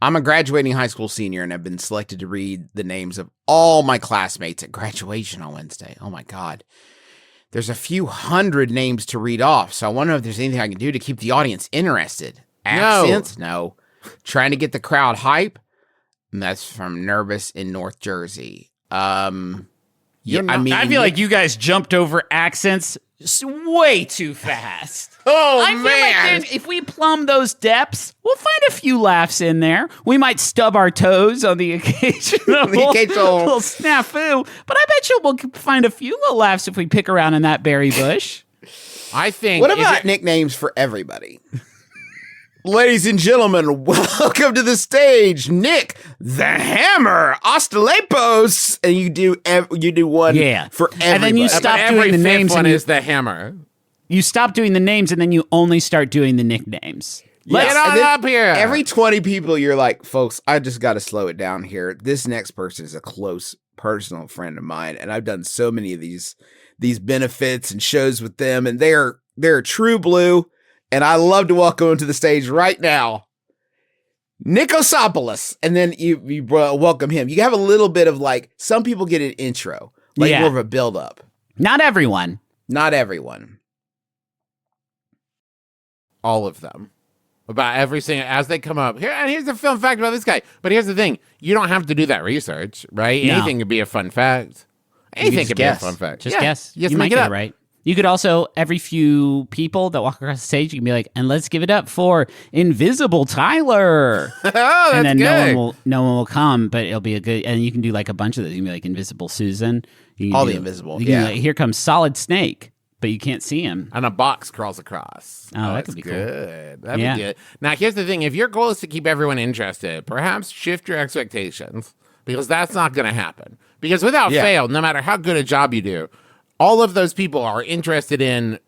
I'm a graduating high school senior, and I've been selected to read the names of all my classmates at graduation on Wednesday. Oh, my God. There's a few hundred names to read off, so I wonder if there's anything I can do to keep the audience interested. Accents? No. Trying to get the crowd hype? And that's from Nervous in North Jersey. I feel like you guys jumped over accents way too fast. Oh, I feel like if we plumb those depths, we'll find a few laughs in there. We might stub our toes on the occasional little snafu, but I bet you we'll find a few little laughs if we pick around in that berry bush. I think. What about nicknames for everybody? Ladies and gentlemen, welcome to the stage, Nick the Hammer Ostalepos, and you do one for everybody. And then you stop doing the names. One is the Hammer. You stop doing the names, and then you only start doing the nicknames. Let's get on up here. Every 20 people, you're like, folks, I just got to slow it down here. This next person is a close personal friend of mine, and I've done so many of these benefits and shows with them, and they're true blue. And I love to welcome him to the stage right now, Nikosopoulos. And then you welcome him. You have a little bit of like, some people get an intro, more of a build up. Not everyone. Not everyone. All of them. About every single, as they come up. And here's the fun fact about this guy. But here's the thing. You don't have to do that research, right? No. Anything could be a fun fact. Anything could be a fun fact. Just guess. You might get it right. You could also, every few people that walk across the stage, you can be like, and let's give it up for Invisible Tyler. Oh, that's and then good. no one will come, but it'll be a good, and you can do like a bunch of those. You can be like Invisible Susan. All the invisible. You can like, here comes Solid Snake, but you can't see him. And a box crawls across. Oh, that could be good. That'd be good. Now, here's the thing. If your goal is to keep everyone interested, perhaps shift your expectations, because that's not going to happen. Because without fail, no matter how good a job you do, all of those people are interested in,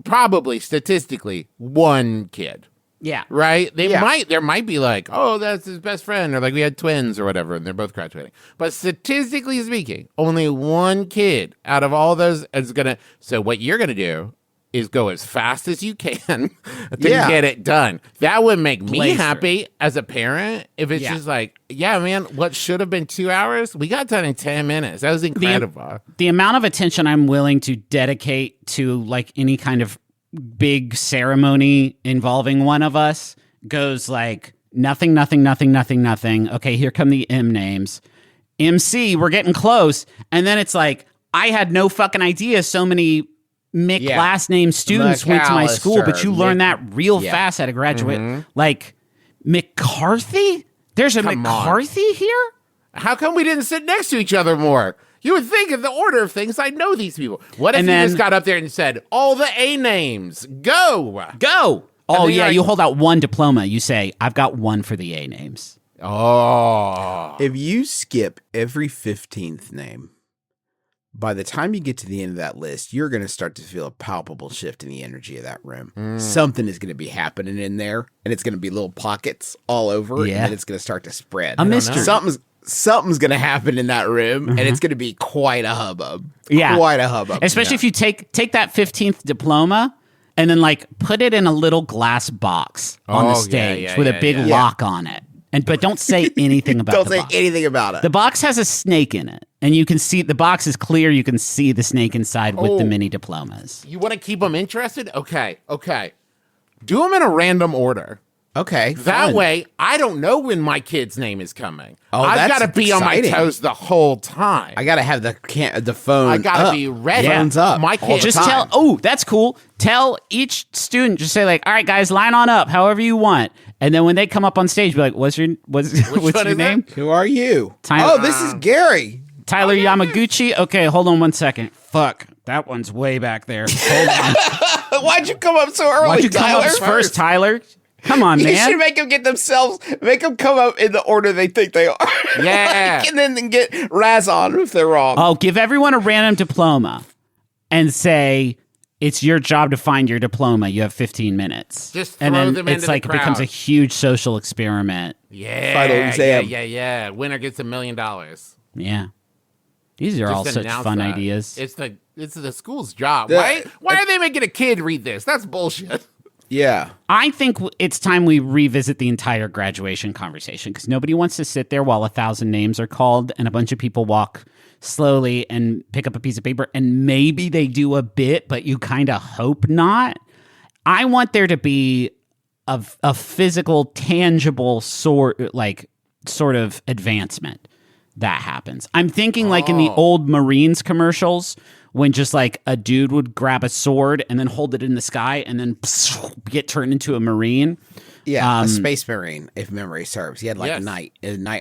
probably statistically, one kid. Yeah. Right? There might be like, oh, that's his best friend, or like we had twins or whatever, and they're both graduating. But statistically speaking, only one kid out of all those is going to, so what you're going to do is go as fast as you can to get it done. That would make me happy as a parent if it's just like, yeah, man, what should have been 2 hours, we got done in 10 minutes. That was incredible. The amount of attention I'm willing to dedicate to like any kind of big ceremony involving one of us goes like nothing. Okay, here come the M names. MC, we're getting close. And then it's like, I had no fucking idea so many Mick last name students went to my school, but you learn that real fast at a graduate. Mm-hmm. Like, McCarthy? There's a McCarthy here? How come we didn't sit next to each other more? You would think in the order of things, I know these people. What if you just got up there and said, all the A names, go! Go! Oh, yeah, you hold out one diploma. You say, I've got one for the A names. Oh. If you skip every 15th name, by the time you get to the end of that list, you're going to start to feel a palpable shift in the energy of that room. Something is going to be happening in there, and it's going to be little pockets all over, and then it's going to start to spread. A mystery. Something's going to happen in that room, and it's going to be quite a hubbub. Yeah. Quite a hubbub. Especially if you take that 15th diploma and then, like, put it in a little glass box on the stage with a big lock on it. But don't say anything about Don't say anything about it. The box has a snake in it, and you can see the box is clear. You can see the snake inside with the mini diplomas. You want to keep them interested? Okay. Do them in a random order. Okay. That way, I don't know when my kid's name is coming. Oh, I've got to be on my toes the whole time. I got to have the phone. I got to be ready. Phone's up. My kid. Just tell. Oh, that's cool. Tell each student. Just say like, all right, guys, line on up, however you want. And then when they come up on stage, be like, what's your name? Who are you? Tyler. Oh, this is Gary. Tyler Yamaguchi. Okay, hold on 1 second. Fuck, that one's way back there. Hold on. Why'd you come up so early, Why'd you come up first, Tyler? Come on, man. You should make them come up in the order they think they are. Yeah. And then get razz on if they're wrong. Oh, give everyone a random diploma and say, it's your job to find your diploma. You have 15 minutes. Just throw and then them it's into like the it becomes a crowd. huge social experiment. Yeah. Final exam. Yeah. Winner gets $1 million. Yeah. These are all such fun ideas. It's the school's job. Why are they making a kid read this? That's bullshit. Yeah. I think it's time we revisit the entire graduation conversation because nobody wants to sit there while 1,000 names are called and a bunch of people walk slowly and pick up a piece of paper and maybe they do a bit, but you kind of hope not. I want there to be a physical, tangible sort of advancement that happens. I'm thinking like in the old Marines commercials when just like a dude would grab a sword and then hold it in the sky and then get turned into a Marine. Yeah, a space Marine, if memory serves. He had like a knight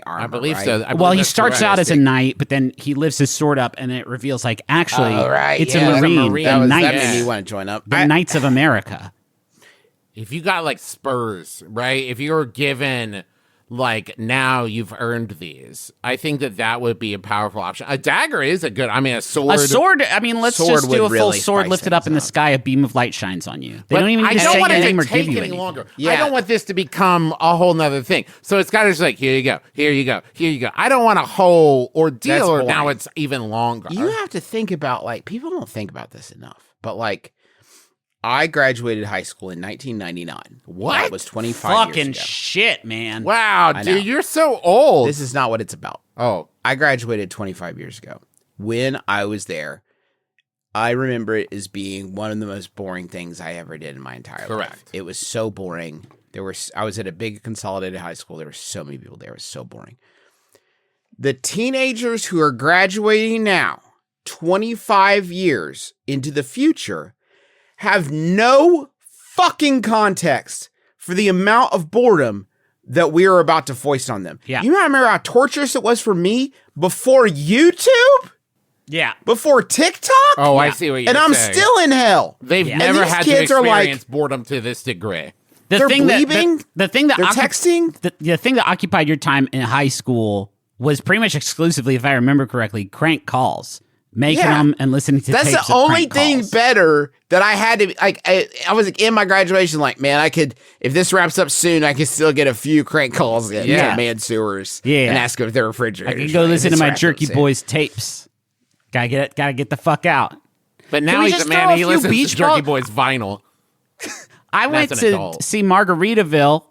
armor. I believe right? so. Well, he starts out as a knight, but then he lifts his sword up and it reveals like actually it's a Marine. That Knights, made me want to join up. the Knights of America. If you got like spurs, right? If you were given like now you've earned these, I think that would be a powerful option. A dagger is a good. I mean, a sword. A sword. I mean, let's Sword just do a would full really sword spice lifted up in the things up. sky. A beam of light shines on you. They But don't even I need to don't say want your it name to or take give you any anything. longer. Yeah. I don't want this to become a whole nother thing. So it's got to just like, here you go, here you go, here you go. I don't want a whole ordeal That's or boring. now it's even longer. You have to think about, like, people don't think about this enough, but like, I graduated high school in 1999. What? That was 25 Fucking years ago. shit, man. Wow, know. dude, you're so old. This is not what it's about. oh, I graduated 25 years ago. When I was there, I remember it as being one of the most boring things I ever did in my entire life. Correct. It was so boring. I was at a big consolidated high school. There were so many people there. It was so boring. The teenagers who are graduating now, 25 years into the future, have no fucking context for the amount of boredom that we are about to foist on them. Yeah. You remember how torturous it was for me before YouTube? Yeah. Before TikTok? oh, I see what you're And I'm saying. still in hell. They've Yeah. never And these had to kids are like- experience boredom to this degree. They're bleeping. the thing that They're texting. the thing that occupied your time in high school was pretty much exclusively, if I remember correctly, crank calls, making Yeah. them and listening to. That's tapes the of only prank thing calls. better that I had to like. I was like in my graduation, like, man, I could, if this wraps up soon, I could still get a few crank calls in Yeah. to man sewers, Yeah. and ask if their I refrigerator. could go listen to my Jerky Boys tapes. Gotta get the fuck out. But now we he's just a man. throw a He few listens to beach Jerky ball- Boys vinyl. I went That's an to adult. see Margaritaville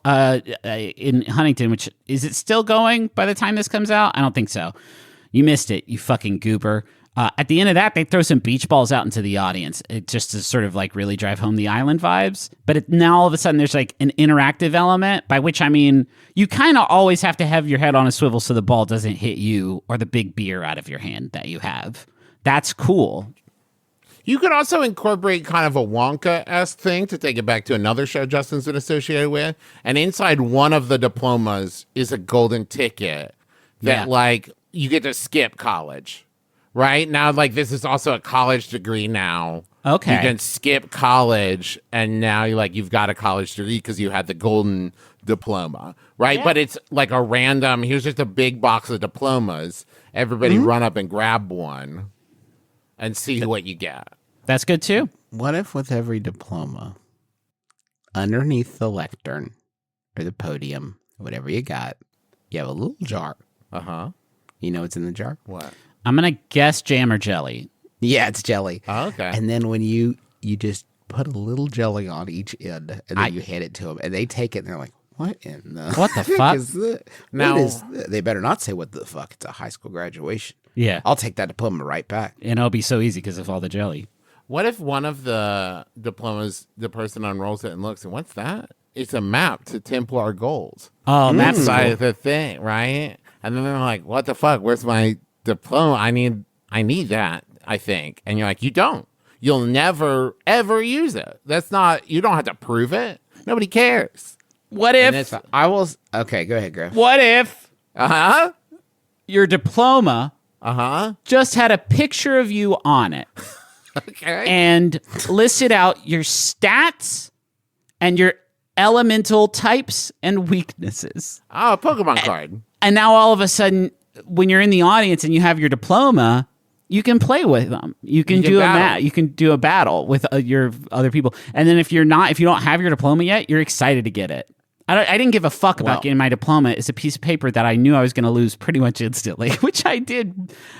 in Huntington, which is it still going by the time this comes out? I don't think so. You missed it, you fucking goober. At the end of that, they throw some beach balls out into the audience, just to sort of like really drive home the island vibes. But now all of a sudden, there's like an interactive element, by which I mean you kind of always have to have your head on a swivel so the ball doesn't hit you or the big beer out of your hand that you have. That's cool. You could also incorporate kind of a Wonka-esque thing to take it back to another show Justin's been associated with. And inside one of the diplomas is a golden ticket that, Yeah. like, you get to skip college. Right? Now, like, this is also a college degree now. Okay. You can skip college, and now you've got a college degree because you had the golden diploma. Right? Yeah. But it's like a random, here's just a big box of diplomas. Everybody run up and grab one and see what you get. That's good too. What if with every diploma, underneath the lectern or the podium, whatever you got, you have a little jar. Uh-huh. You know what's in the jar? What? I'm gonna guess jam or jelly. Yeah, it's jelly. Oh, okay. And then when you just put a little jelly on each end, and then you hand it to them, and they take it, and they're like, "What in the What the fuck?" is this? Now- What is this? They better not say what the fuck. It's a high school graduation. Yeah, I'll take that diploma right back. and it'll be so easy because of all the jelly. What if one of the diplomas, the person unrolls it and looks, and what's that? It's a map to Templar gold. Oh, That's that's side cool. of the thing, right? And then they're like, what the fuck? Where's my diploma? I need that, I think. And you're like, you don't. You'll never, ever use it. That's not, you don't have to prove it. Nobody cares. What And if? it's, I will. Okay, go ahead, Griff. What if Uh-huh. your diploma Uh-huh. just had a picture of you on it Okay. and listed out your stats and your elemental types and weaknesses? Oh, a Pokemon card. And now all of a sudden, when you're in the audience and you have your diploma, you can play with them. You can, can do battle. you can do a battle with your other people. And then if you don't have your diploma yet, you're excited to get it. I didn't give a fuck about Well- getting my diploma. It's a piece of paper that I knew I was going to lose pretty much instantly, which I did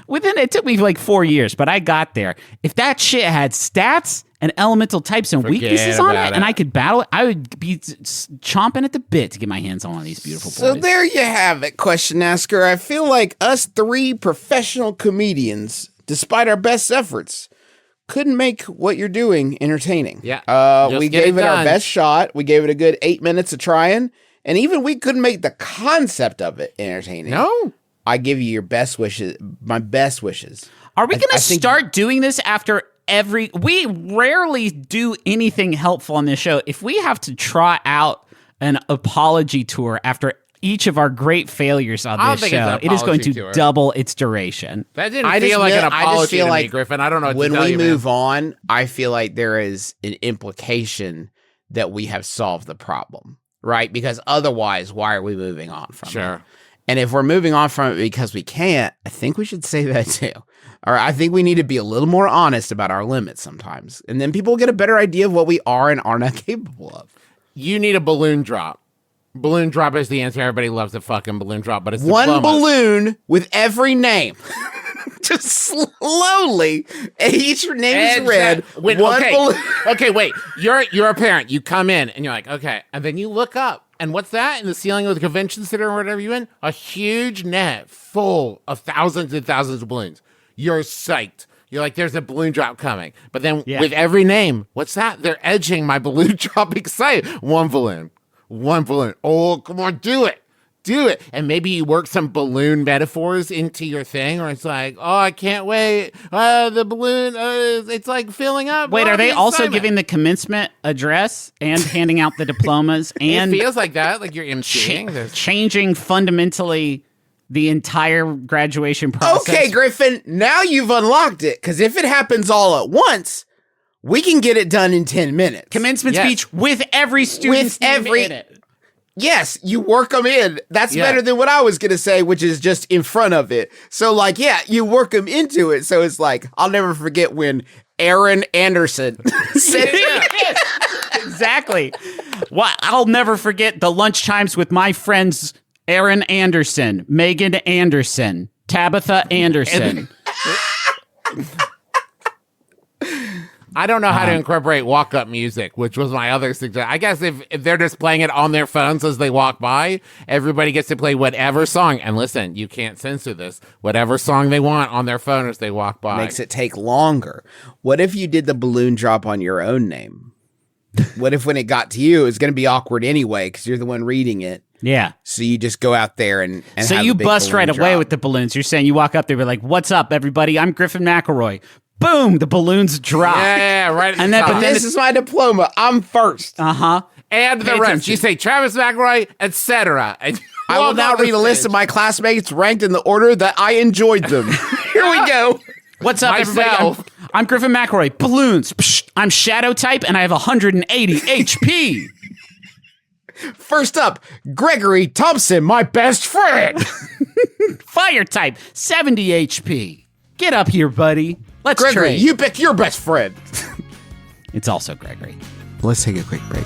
it took me like 4 years, but I got there. If that shit had stats and elemental types and weaknesses on it, about and it. I could battle it, I would be chomping at the bit to get my hands on one of these beautiful So boys. there you have it, question asker. I feel like us 3 professional comedians, despite our best efforts, couldn't make what you're doing entertaining. Yeah. We Just get gave it it our done. best shot. We gave it a good 8 minutes of trying, and even we couldn't make the concept of it entertaining. No. I give you your best wishes, my best wishes. Are we going I to think- start doing this after we rarely do anything helpful on this show. If we have to try out an apology tour after each of our great failures on I don't this think it's show, an it is going apology to tour. double its duration. That didn't I feel just like feel- an I just apology feel to me, like Griffin. I don't know what When to tell we you, man. move on, I feel like there is an implication that we have solved the problem, right? Because otherwise, why are we moving on from it? Sure. And if we're moving on from it because we can't, I think we should say that too. All right, I think we need to be a little more honest about our limits sometimes. And then people get a better idea of what we are and are not capable of. You need a balloon drop. Balloon drop is the answer. Everybody loves a fucking balloon drop, but it's One diplomas. balloon with every name. Just slowly, each name is read. When, One okay, balloon. okay, wait. You're a parent. You come in and you're like, okay, and then you look up, and what's that in the ceiling of the convention center or whatever you in? A huge net full of thousands and thousands of balloons. You're psyched. You're like, there's a balloon drop coming. But then with every name, what's that? They're edging my balloon drop excited. One balloon. Oh, come on, do it. Do it. And maybe you work some balloon metaphors into your thing, or it's like, oh, I can't wait. The balloon, it's like filling up. Wait, Oh, are they the also excitement. giving the commencement address and handing out the diplomas and It feels like that, like you're emceeing this. changing fundamentally the entire graduation process? Okay, Griffin, now you've unlocked it. Because if it happens all at once, we can get it done in 10 minutes. Commencement Yes. speech with every student's name in it. Yes, you work them in. That's Yeah. better than what I was going to say, which is just in front of it. So, like, yeah, you work them into it. So it's like, I'll never forget when Aaron Anderson said Exactly. Well, I'll never forget the lunch times with my friends Aaron Anderson, Megan Anderson, Tabitha Anderson. I don't know how to incorporate walk-up music, which was my other suggestion. I guess if they're just playing it on their phones as they walk by, everybody gets to play whatever song. And listen, you can't censor this. Whatever song they want on their phone as they walk by. makes it take longer. What if you did the balloon drop on your own name? What if when it got to you, it's going to be awkward anyway because you're the one reading it. Yeah. So you just go out there and So have you a big bust balloon right away drop. with the balloons. You're saying you walk up there, be like, "What's up, everybody? I'm Griffin McElroy." Boom, the balloons drop. Yeah, right. At And the then- top. but then This is my diploma. I'm first. And the Pay rest. attention. You say Travis McElroy, etc. I will now read a list of my classmates ranked in the order that I enjoyed them. Here we go. What's up, everybody? Myself. I'm Griffin McElroy. Balloons. Psh, I'm Shadow type, and I have 180 HP. First up, Gregory Thompson, my best friend. Fire type, 70 HP. Get up here, buddy. Let's Gregory, trade. you pick your best friend. It's also Gregory. Let's take a quick break.